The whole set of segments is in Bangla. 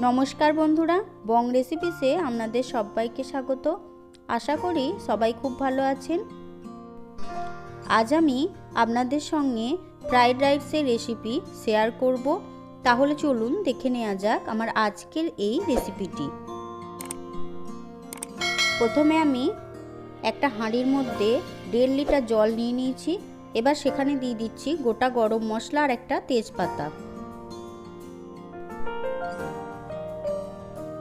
নমস্কার বন্ধুরা, বং রেসিপিসে আপনাদের সবাইকে স্বাগত। আশা করি সবাই খুব ভালো আছেন। আজ আমি আপনাদের সঙ্গে ফ্রাইড রাইসের রেসিপি শেয়ার করব। তাহলে চলুন দেখে নেওয়া যাক আমার আজকের এই রেসিপিটি। প্রথমে আমি একটা হাঁড়ির মধ্যে 1.5 লিটার জল নিয়ে নিয়েছি। এবার সেখানে দিয়ে দিচ্ছি গোটা গরম মশলা আর একটা তেজপাতা।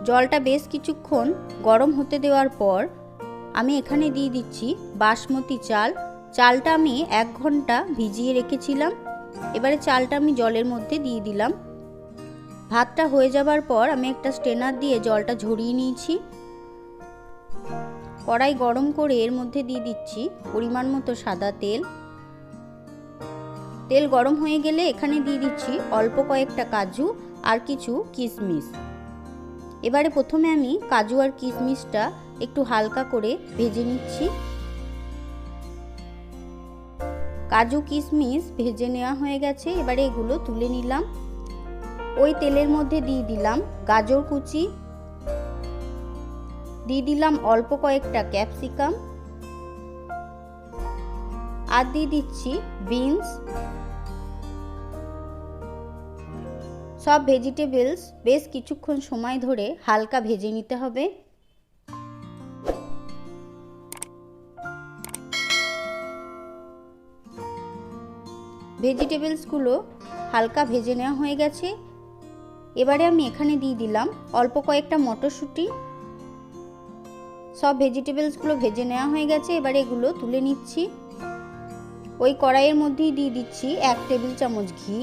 জলটা বেশ কিছুক্ষণ গরম হতে দেওয়ার পর আমি এখানে দিয়ে দিচ্ছি বাসমতি চাল। চালটা আমি 1 ঘন্টা ভিজিয়ে রেখেছিলাম। এবারে চালটা আমি জলের মধ্যে দিয়ে দিলাম। ভাতটা হয়ে যাবার পর আমি একটা স্ট্রেনার দিয়ে জলটা ঝরিয়ে নিয়েছি। কড়াই গরম করে এর মধ্যে দিয়ে দিচ্ছি পরিমাণ মতো সাদা তেল। তেল গরম হয়ে গেলে এখানে দিয়ে দিচ্ছি অল্প কয়েকটা কাজু আর কিছু কিশমিশ। এবারে প্রথমে আমি কাজু আর কিশমিশটা একটু হালকা করে ভেজে নিচ্ছি। কাজু কিশমিশ ভেজে নেওয়া হয়ে গেছে। এবারে এগুলো তুলে নিলাম। ওই তেলের মধ্যে দিয়ে দিলাম গাজর কুচি, দিয়ে দিলাম অল্প কয়েকটা ক্যাপসিকাম, আর দিয়ে দিচ্ছি বিনস। সব ভেজিটেবলস বেশ কিছুক্ষণ সময় ধরে হালকা ভেজে নিতে হবে। ভেজিটেবলসগুলো হালকা ভেজে নেওয়া হয়ে গেছে। এবারে আমি এখানে দিয়ে দিলাম অল্প কয়েকটা মটরশুঁটি। সব ভেজিটেবলসগুলো ভেজে নেওয়া হয়ে গেছে। এবারে এগুলো তুলে নিচ্ছি। ওই কড়াইয়ের মধ্যেই দিয়ে দিচ্ছি 1 টেবিল চামচ ঘি।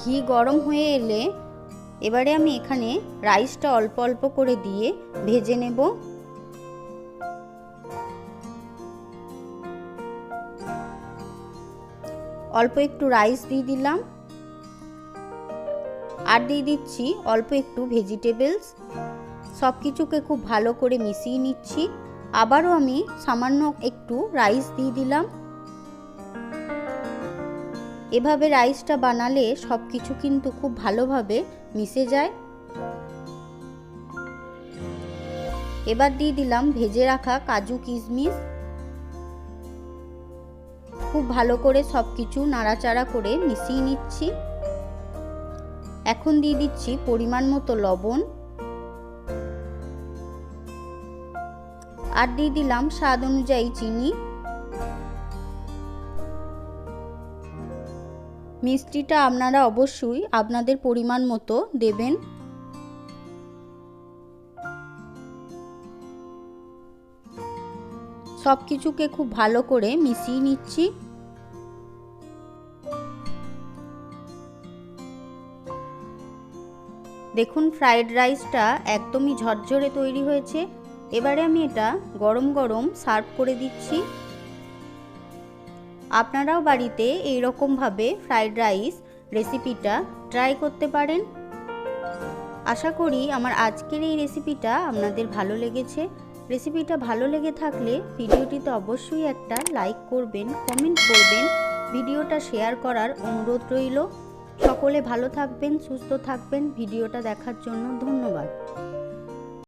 ঘি গরম হয়ে এলে এবারে আমি এখানে রাইসটা অল্প অল্প করে দিয়ে ভেজে নেব। অল্প একটু রাইস দিয়ে দিলাম আর দিয়ে দিচ্ছি অল্প একটু ভেজিটেবলস। সব কিছুকে খুব ভালো করে মিশিয়ে নিচ্ছি। আবারও আমি সামান্য একটু রাইস দিয়ে দিলাম। এভাবে রাইসটা বানালে সব কিছু কিন্তু খুব ভালোভাবে মিশে যায়। এবার দিয়ে দিলাম ভেজে রাখা কাজু কিশমিশ। খুব ভালো করে সব কিছু নাড়াচাড়া করে মিশিয়ে নিচ্ছি। এখন দিয়ে দিচ্ছি পরিমাণ মতো লবণ আর দিয়ে দিলাম স্বাদ অনুযায়ী চিনি। মিষ্টিটা আপনারা অবশ্যই আপনাদের পরিমাণ মতো দেবেন। সব কিছুকে খুব ভালো করে মিশিয়ে নিচ্ছি। দেখুন ফ্রাইড রাইসটা একদমই ঝরঝরে তৈরি হয়েছে। এবারে আমি এটা গরম গরম সার্ভ করে দিচ্ছি। আপনারাও বাড়িতে এই রকমভাবে ফ্রাইড রাইস রেসিপিটা ট্রাই করতে পারেন। আশা করি আমার আজকের এই রেসিপিটা আপনাদের ভালো লেগেছে। রেসিপিটা ভালো লেগে থাকলে ভিডিওটিতে অবশ্যই একটা লাইক করবেন, কমেন্ট করবেন, ভিডিওটা শেয়ার করার অনুরোধ রইল। সকলে ভালো থাকবেন, সুস্থ থাকবেন। ভিডিওটা দেখার জন্য ধন্যবাদ।